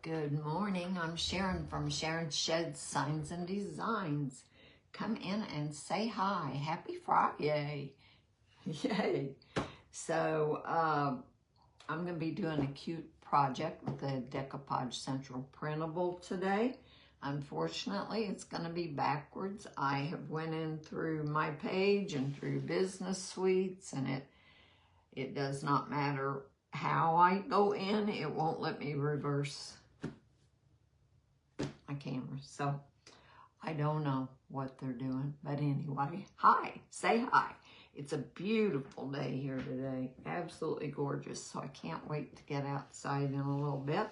Good morning, I'm Sharon from SHARON SHED Signs and Designs. Come in and say hi. Happy Friday. Yay. So I'm going to be doing a cute project with the Decoupage Central printable today. Unfortunately, it's going to be backwards. I have went in through my page and through Business Suites, and it does not matter how I go in, it won't let me reverse my camera, so I don't know what they're doing. But anyway, hi, say hi. It's a beautiful day here today, absolutely gorgeous, so I can't wait to get outside in a little bit.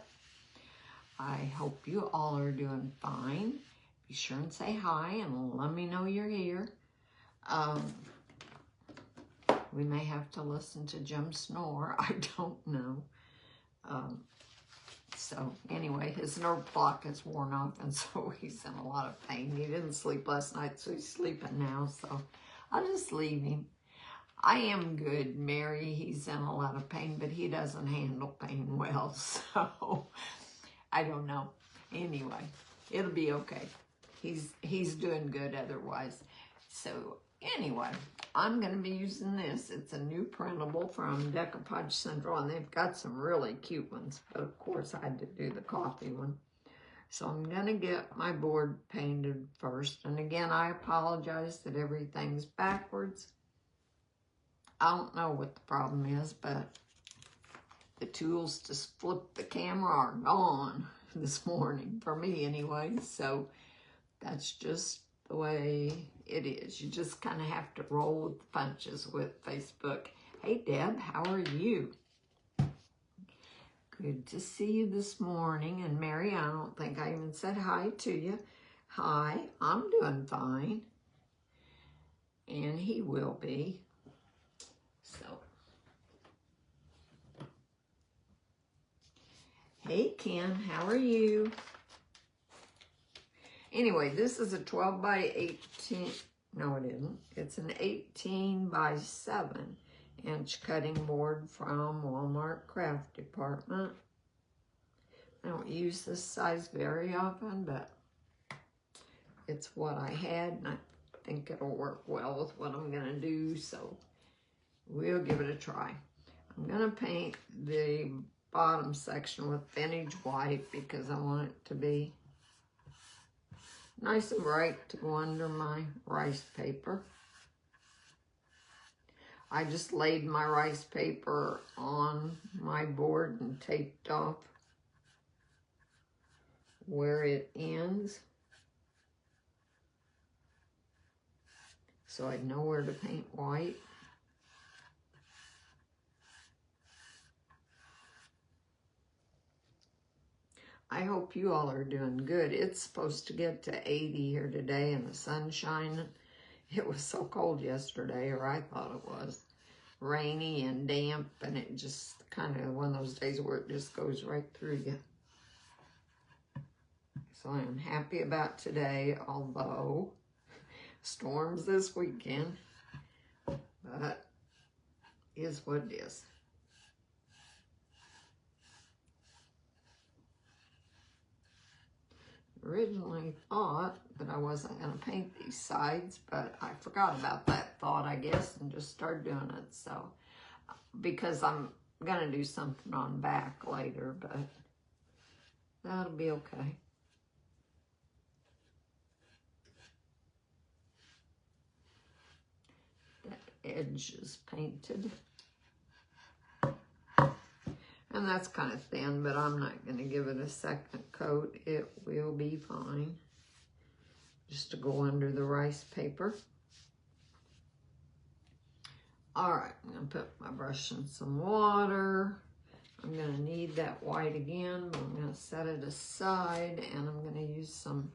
I hope you all are doing fine. Be sure and say hi and let me know you're here. We may have to listen to Jim snore, I don't know. So anyway, his nerve block is worn off, and so he's in a lot of pain. He didn't sleep last night, so he's sleeping now, so I'll just leave him. I am good, Mary. He's in a lot of pain, but he doesn't handle pain well, so I don't know. Anyway, it'll be okay. He's doing good otherwise. So anyway, I'm going to be using this. It's a new printable from Decoupage Central, and they've got some really cute ones. But of course, I had to do the coffee one. So I'm going to get my board painted first. And again, I apologize that everything's backwards. I don't know what the problem is, but the tools to flip the camera are gone this morning, for me anyway. So that's just the way it is. You just kind of have to roll with the punches with Facebook. Hey, Deb, how are you? Good to see you this morning. And Mary, I don't think I even said hi to you. Hi, I'm doing fine. And he will be. So, hey, Ken, how are you? Anyway, this is a 12 by 18, no it isn't. It's an 18 by 7 inch cutting board from Walmart Craft Department. I don't use this size very often, but it's what I had, and I think it'll work well with what I'm gonna do, so we'll give it a try. I'm gonna paint the bottom section with vintage white because I want it to be nice and bright to go under my rice paper. I just laid my rice paper on my board and taped off where it ends, so I know where to paint white. I hope you all are doing good. It's supposed to get to 80 here today and the sun's shining. It was so cold yesterday, or I thought it was. Rainy and damp, and it just kind of one of those days where it just goes right through you. So I'm happy about today, although storms this weekend, but is what it is. Originally thought that I wasn't going to paint these sides, but I forgot about that thought, I guess, and just started doing it. So, because I'm going to do something on back later, but that'll be okay. That edge is painted. And that's kind of thin, but I'm not going to give it a second coat. It will be fine. Just to go under the rice paper. All right, I'm going to put my brush in some water. I'm going to need that white again, but I'm going to set it aside, and I'm going to use some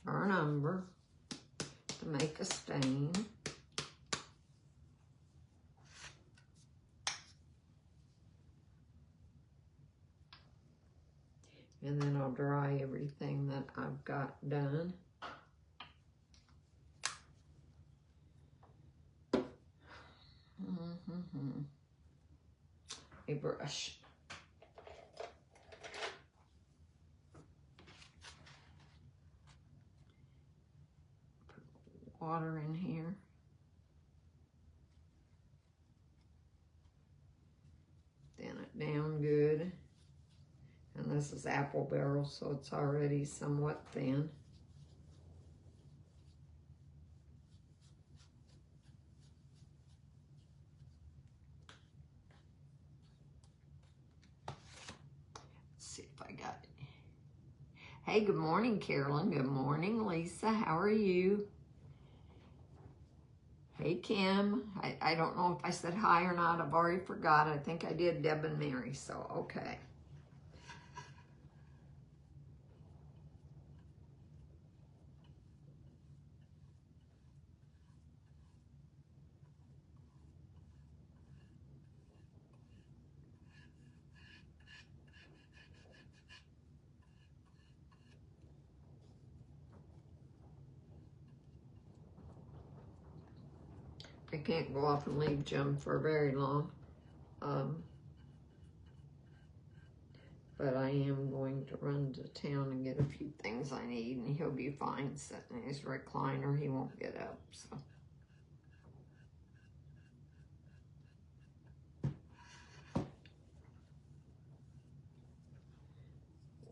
burnt umber to make a stain. And then I'll dry everything that I've got done. A brush. water in here. Thin it down good. And this is apple barrel, so it's already somewhat thin. Hey, good morning, Carolyn. Good morning, Lisa. How are you? Hey, Kim. I don't know if I said hi or not. I've already forgot. I think I did, Deb and Mary, so okay. I can't go off and leave Jim for very long. But I am going to run to town and get a few things I need, and he'll be fine sitting in his recliner. He won't get up, so.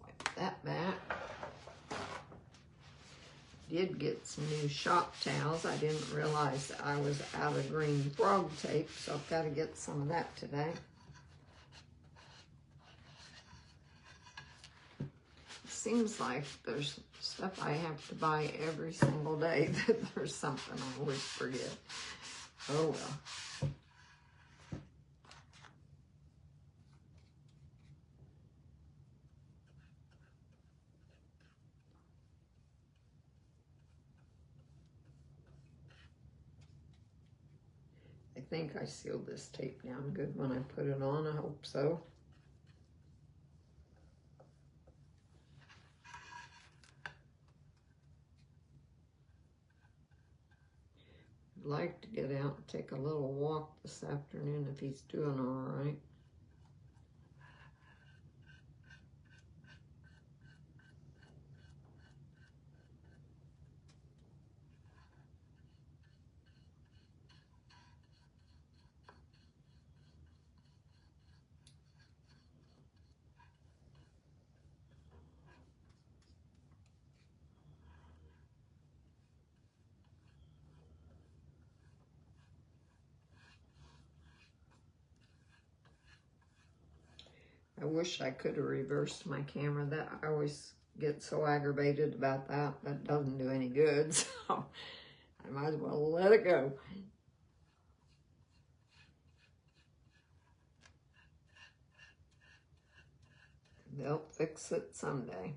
Wipe that back. Did get some new shop towels. I didn't realize that I was out of green frog tape, so I've got to get some of that today. It seems like there's stuff I have to buy every single day that there's something I always forget. Oh well. I think I sealed this tape down good when I put it on. I hope so. I'd like to get out and take a little walk this afternoon if he's doing all right. I wish I could have reversed my camera. That I always get so aggravated about that. That doesn't do any good, so I might as well let it go. They'll fix it someday.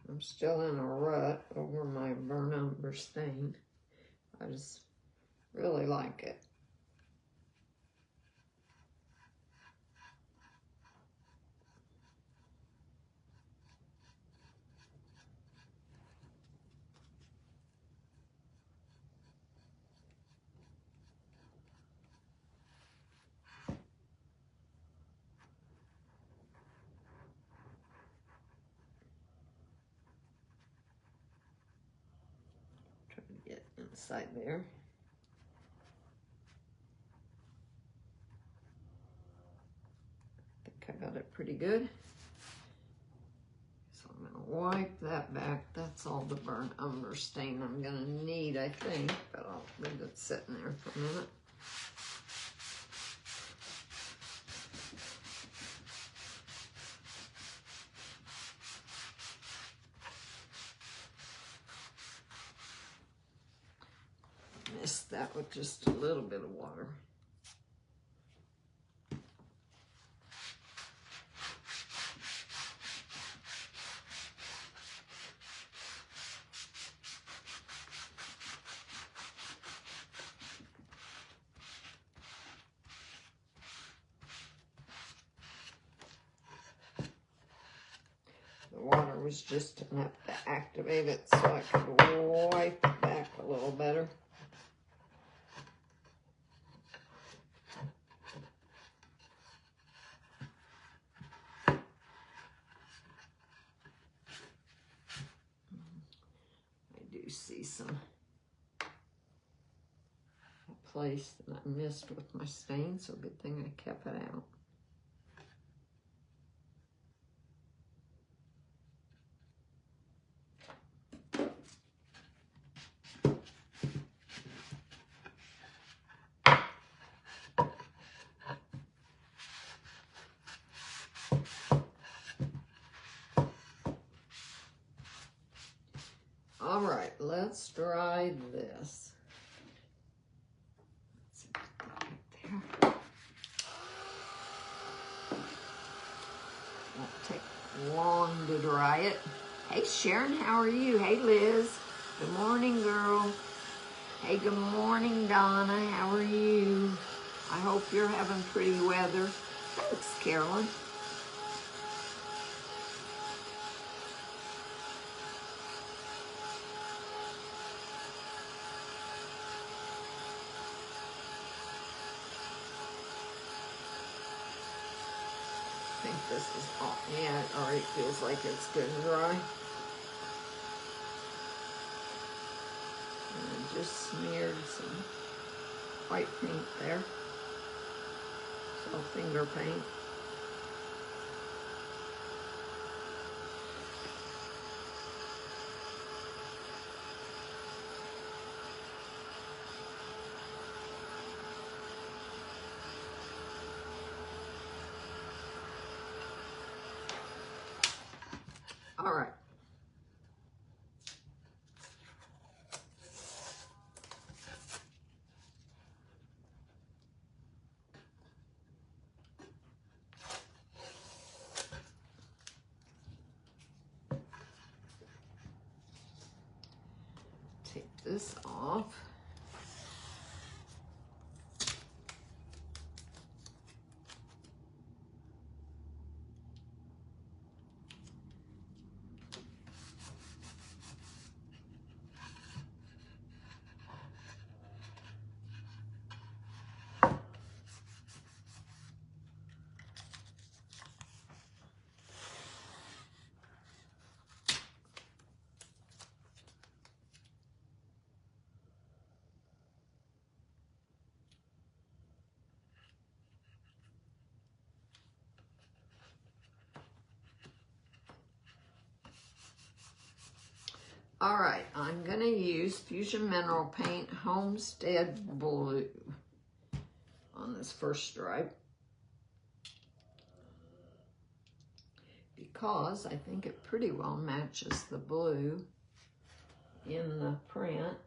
I'm still in a rut over my burn umber stain. I just really like it. Try to get inside there. I think I got it pretty good. So I'm going to wipe that back. That's all the burnt umber stain I'm going to need, I think, but I'll leave it sitting there for a minute. Missed that with just a little bit of water. was just enough to activate it so I could wipe it back a little better. See some place that I missed with my stain, so good thing I kept it out. All right, let's dry this. Let's put that right there. Won't take long to dry it. Hey, Sharon, how are you? Hey, Liz. Good morning, girl. Hey, good morning, Donna. How are you? I hope you're having pretty weather. Thanks, Carolyn. I think this is off. Yeah, it already feels like it's good and dry. And I just smeared some white paint there. So finger paint. All right. Take this off. All right, I'm gonna use Fusion Mineral Paint Homestead Blue on this first stripe because I think it pretty well matches the blue in the print.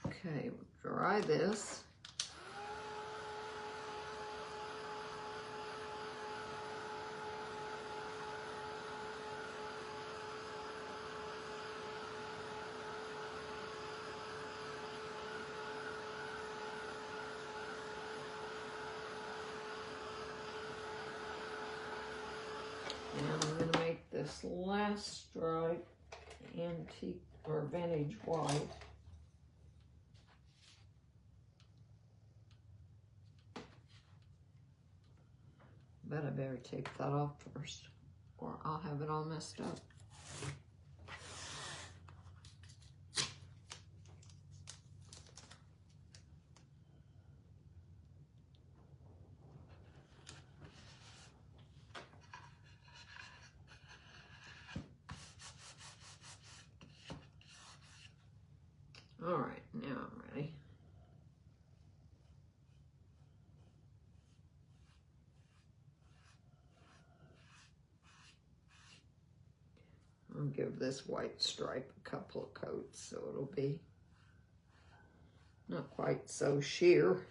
Okay, we'll dry this. And I'm going to make this last stripe antique or vintage white. But I better take that off first, or I'll have it all messed up. I'll give this white stripe a couple of coats so it'll be not quite so sheer.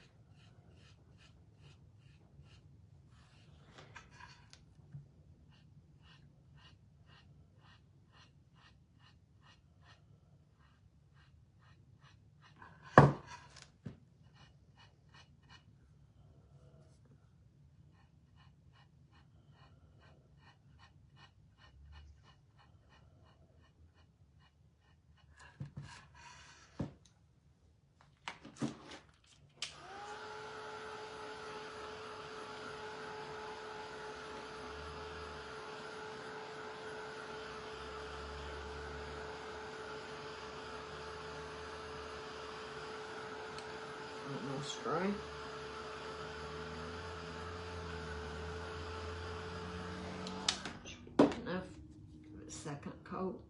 Almost dry. Should be enough. Give it a second coat.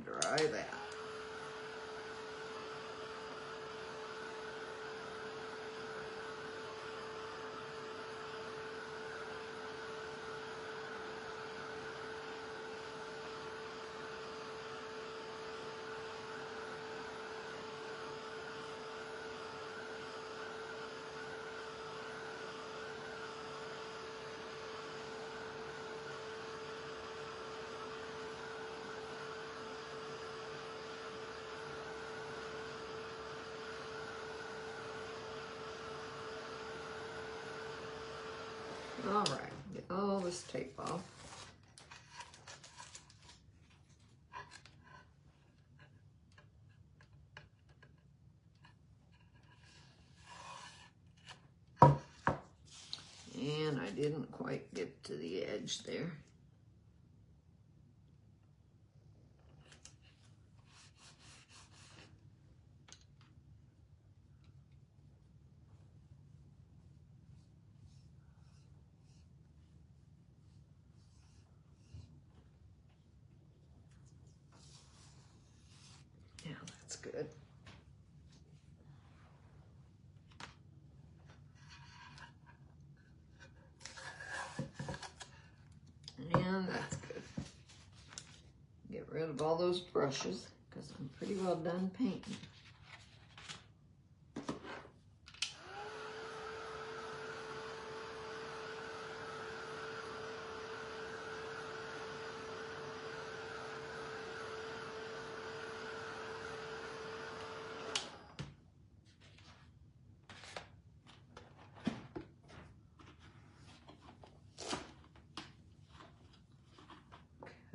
Dry that. All right, get all this tape off. And I didn't quite get to the edge there. Yeah, that's good. And that's good. Get rid of all those brushes because I'm pretty well done painting.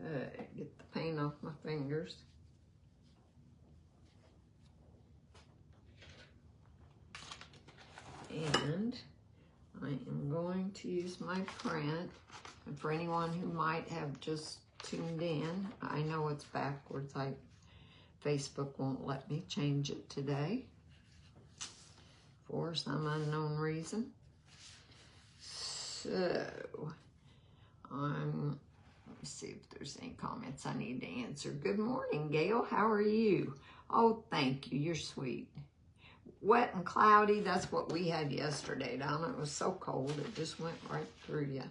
Okay, get the paint off my fingers. And I am going to use my print. And for anyone who might have just tuned in, I know it's backwards. Facebook won't let me change it today for some unknown reason. So, let me see if there's any comments I need to answer. Good morning, Gail. How are you? Oh, thank you. You're sweet. Wet and cloudy, that's what we had yesterday, Donna. It was so cold, it just went right through you.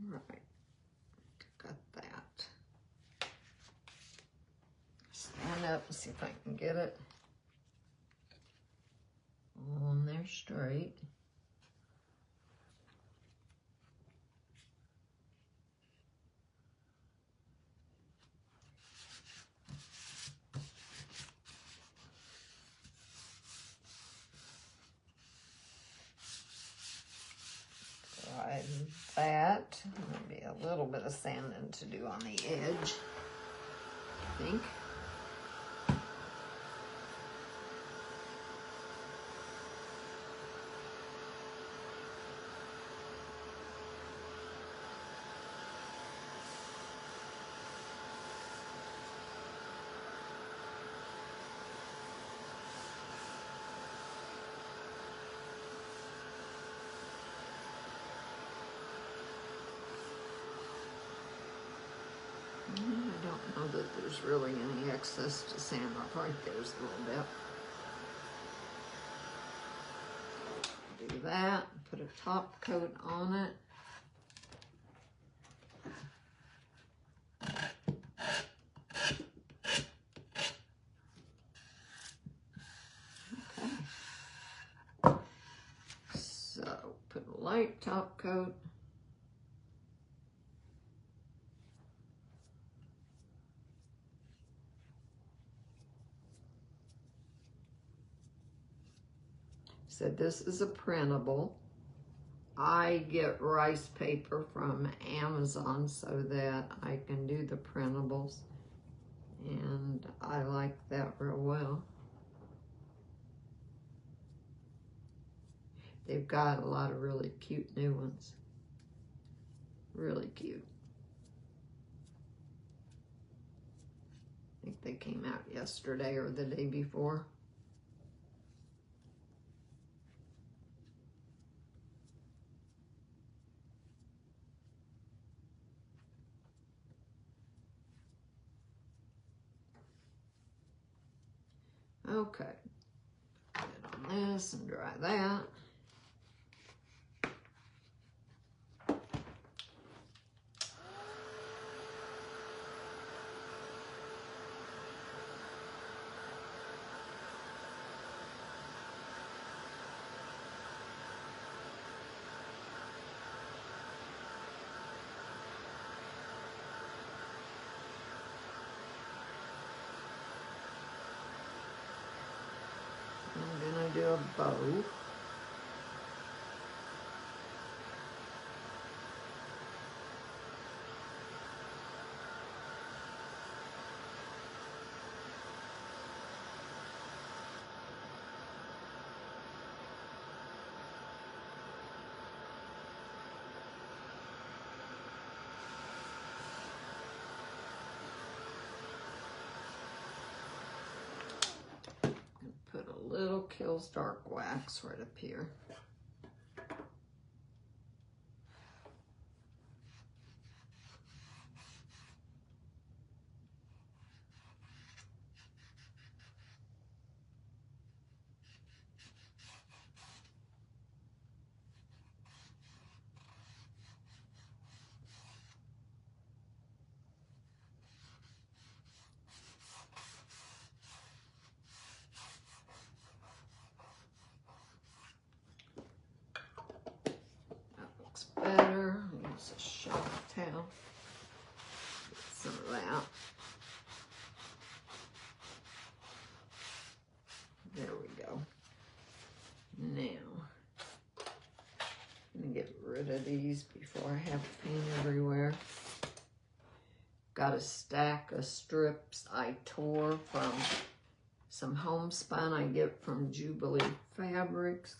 right, got that. Stand up and see if I can get it on there straight. That. Maybe a little bit of sanding to do on the edge, I think. I don't know that there's really any excess to sand off. Right there's a little bit. Do that, put a top coat on it. Okay. So put a light top coat. Said this is a printable. I get rice paper from Amazon so that I can do the printables, and I like that real well. They've got a lot of really cute new ones. Really cute. I think they came out yesterday or the day before. Okay, put it on this and dry that. I'm gonna do a bow. Put a little Kills Dark wax right up here. Better. Use a shower towel. Get some of that. There we go. Now, I'm gonna get rid of these before I have paint everywhere. Got a stack of strips I tore from some homespun I get from Jubilee Fabrics.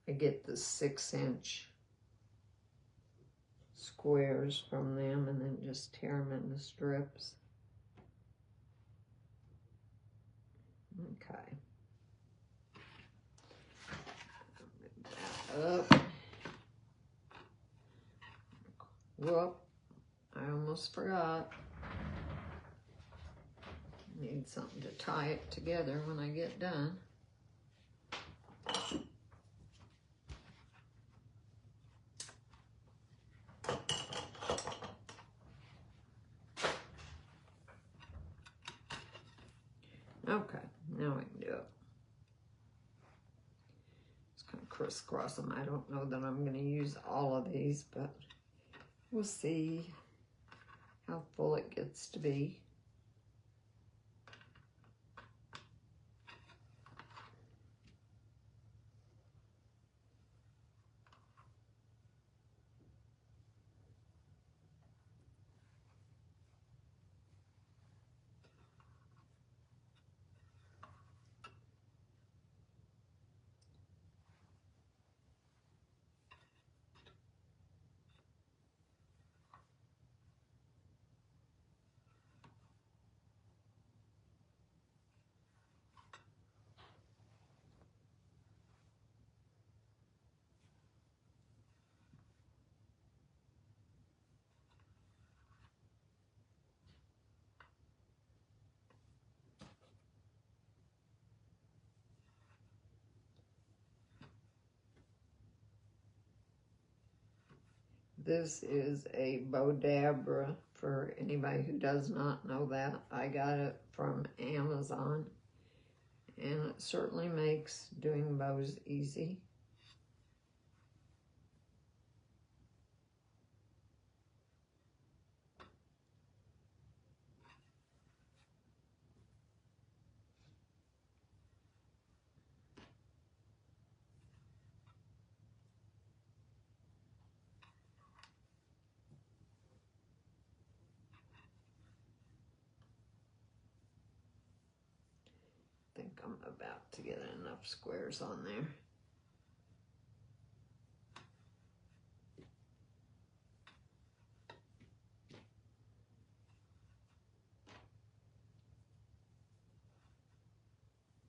I get the 6-inch squares from them and then just tear them into strips. Okay. Move that up. Whoop. almost forgot. Need something to tie it together when I get done. Okay, now we can do it. Just kind of crisscross them. I don't know that I'm going to use all of these, but we'll see how full it gets to be. This is a Bodabra, for anybody who does not know that. I got it from Amazon, and it certainly makes doing bows easy. I think I'm about to get enough squares on there.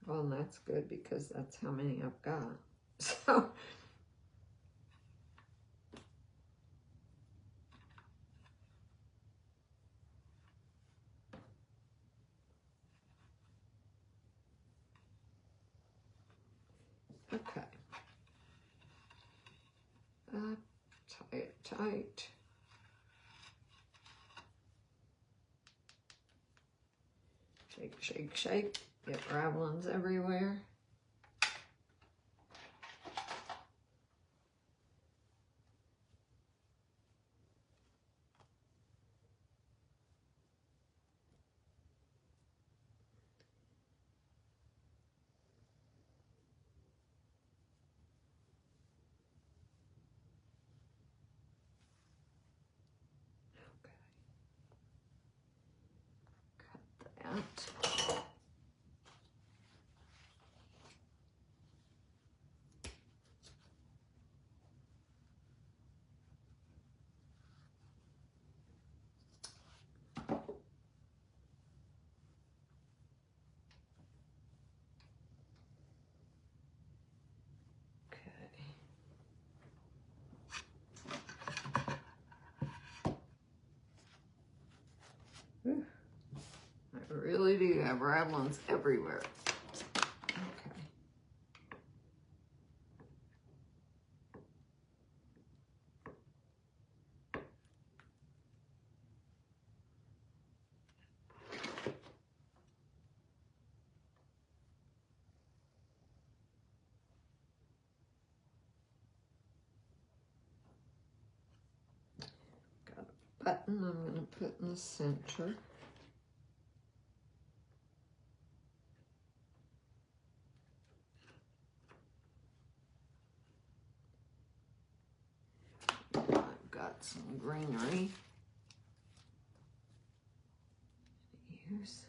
Well, and that's good because that's how many I've got. So, okay. Tie it tight. Shake, shake, shake. Get ravelings everywhere. That. Whew. I really do have ravelings everywhere. Okay. Got a button I'm going to put in the center. I've got some greenery to use.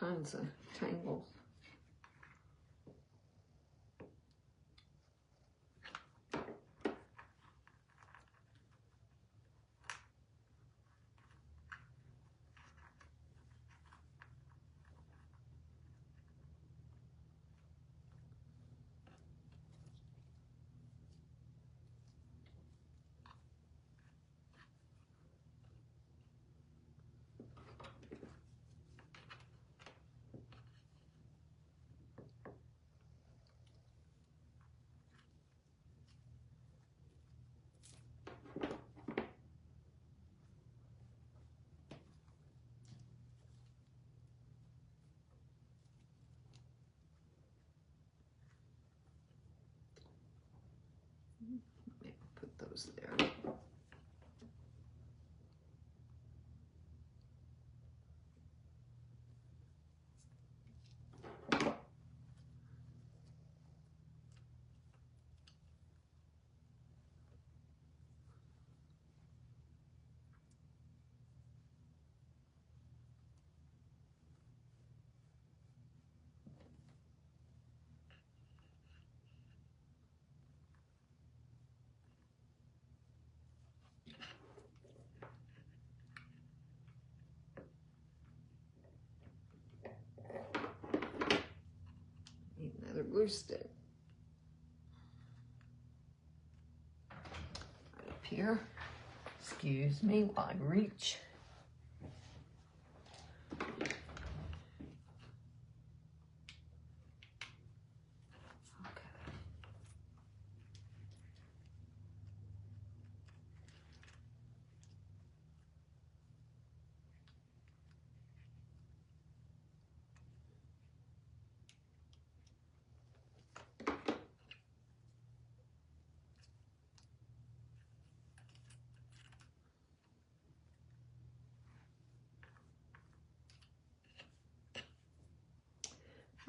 kinds of tangles. Put those there. Need another glue stick. Right up here. Excuse me while I reach.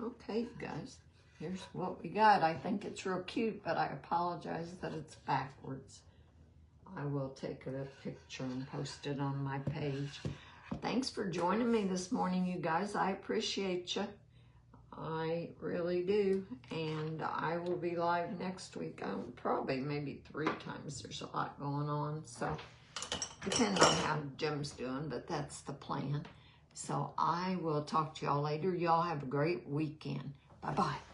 Okay, you guys, here's what we got. I think it's real cute, but I apologize that it's backwards. I will take a picture and post it on my page. Thanks for joining me this morning, you guys. I appreciate you. I really do. And I will be live next week. Probably maybe 3 times. There's a lot going on. So, depending on how Jim's doing, but that's the plan. So I will talk to y'all later. Y'all have a great weekend. Bye-bye.